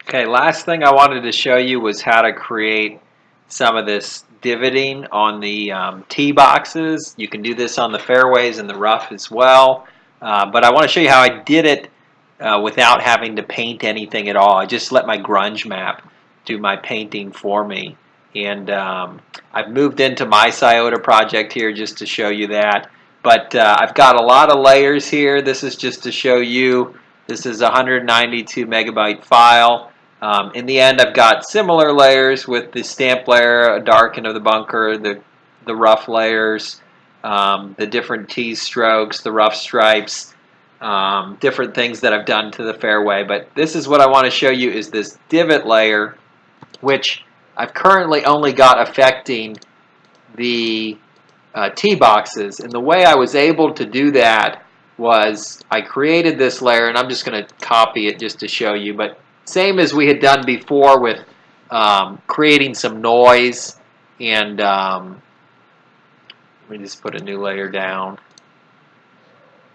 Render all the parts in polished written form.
Okay, last thing I wanted to show you was how to create some of this divoting on the tee boxes. You can do this on the fairways and the rough as well. But I want to show you how I did it without having to paint anything at all. I just let my grunge map do my painting for me. And I've moved into my Scioto project here just to show you that. But I've got a lot of layers here. This is just to show you. This is a 192 megabyte file. In the end, I've got similar layers with the stamp layer, a darken of the bunker, the rough layers, the different tee strokes, the rough stripes, different things that I've done to the fairway. But this is what I want to show you is this divot layer, which I've currently only got affecting the tee boxes. And the way I was able to do that was I created this layer, and I'm just going to copy it just to show you, but same as we had done before with creating some noise. And let me just put a new layer down.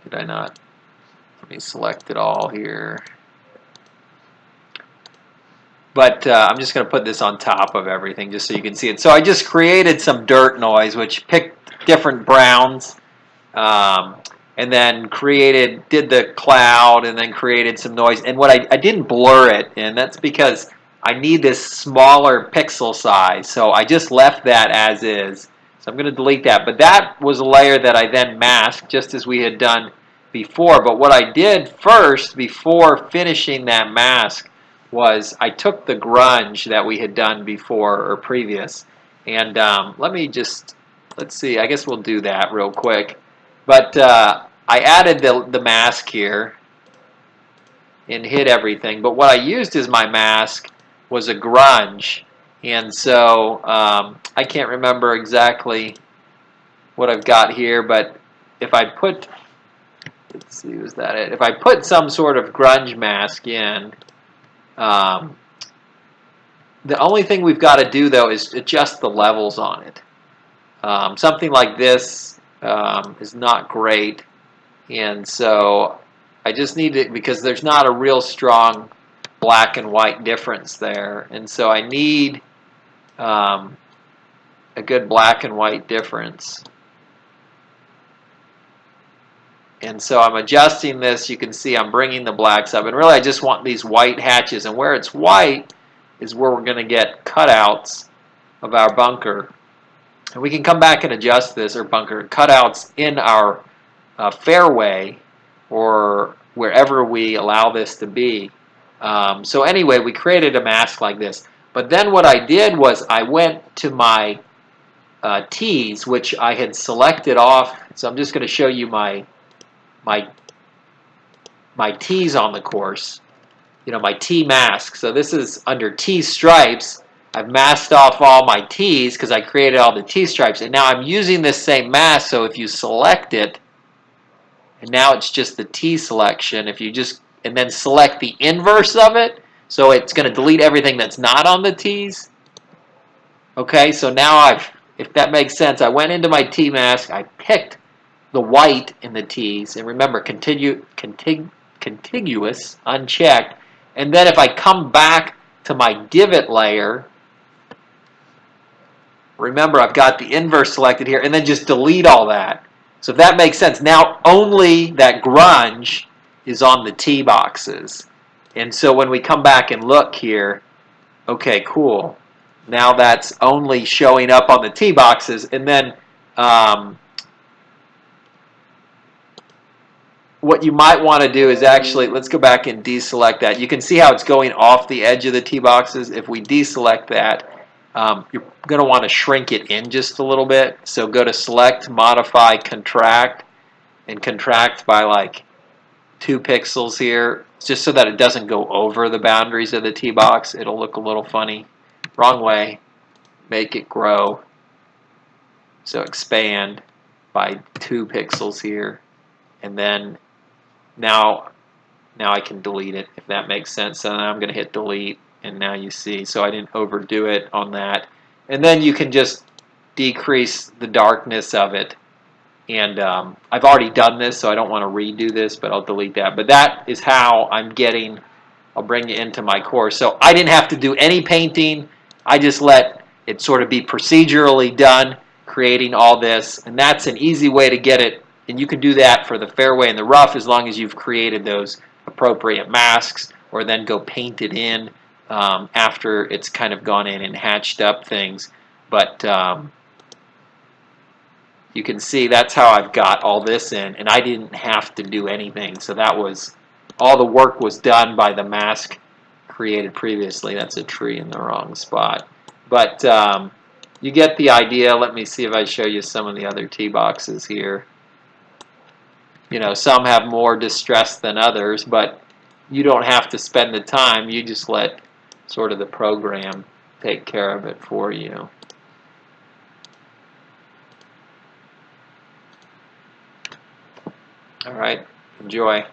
Did I not? Let me select it all here. But I'm just going to put this on top of everything just so you can see it. So I just created some dirt noise, which picked different browns, and then did the cloud, and then created some noise. And what I didn't blur it, and that's because I need this smaller pixel size. So I just left that as is. So I'm going to delete that. But that was a layer that I then masked, just as we had done before. But what I did first, before finishing that mask, was I took the grunge that we had done before or previous, and let's see, I guess we'll do that real quick. But I added the mask here and hid everything. But what I used as my mask was a grunge, and so I can't remember exactly what I've got here. But if I put, let's see, was that it? If I put some sort of grunge mask in. The only thing we've got to do, though, is adjust the levels on it. Something like this is not great, and so I just need it because there's not a real strong black and white difference there, and so I need a good black and white difference. And so I'm adjusting this. You can see I'm bringing the blacks up. And really, I just want these white hatches. And where it's white is where we're going to get cutouts of our bunker. And we can come back and adjust this, or bunker cutouts in our fairway or wherever we allow this to be. So anyway, we created a mask like this. But then what I did was I went to my tees, which I had selected off. So I'm just going to show you my tees on the course, my tee mask. So this is under tee stripes. I've masked off all my tees because I created all the tee stripes, and now I'm using this same mask. So if you select it, and now it's just the tee selection. If you and then select the inverse of it, so it's going to delete everything that's not on the tees. Okay, so now if that makes sense, I went into my tee mask, I picked the white in the tees, and remember, contiguous, unchecked. And then if I come back to my divot layer, remember I've got the inverse selected here, and then just delete all that. So if that makes sense, now only that grunge is on the tee boxes. And so when we come back and look here, okay, cool. Now that's only showing up on the tee boxes, and then what you might want to do is actually, let's go back and deselect that. You can see how it's going off the edge of the tee boxes. If we deselect that, you're going to want to shrink it in just a little bit. So go to Select, Modify, Contract, and contract by like 2 pixels here, just so that it doesn't go over the boundaries of the tee box. It'll look a little funny. Wrong way. Make it grow. So expand by 2 pixels here, and then now I can delete it, if that makes sense. So now I'm going to hit delete, and now you see. So I didn't overdo it on that. And then you can just decrease the darkness of it. And I've already done this, so I don't want to redo this, but I'll delete that. But that is how I'm getting I'll bring you into my course. So I didn't have to do any painting. I just let it sort of be procedurally done, creating all this. And that's an easy way to get it. And you can do that for the fairway and the rough as long as you've created those appropriate masks, or then go paint it in after it's kind of gone in and hatched up things. But you can see that's how I've got all this in, and I didn't have to do anything. So that was, all the work was done by the mask created previously. That's a tree in the wrong spot. But you get the idea. Let me see if I show you some of the other tee boxes here. You know, some have more distress than others, but you don't have to spend the time. You just let sort of the program take care of it for you. All right, enjoy.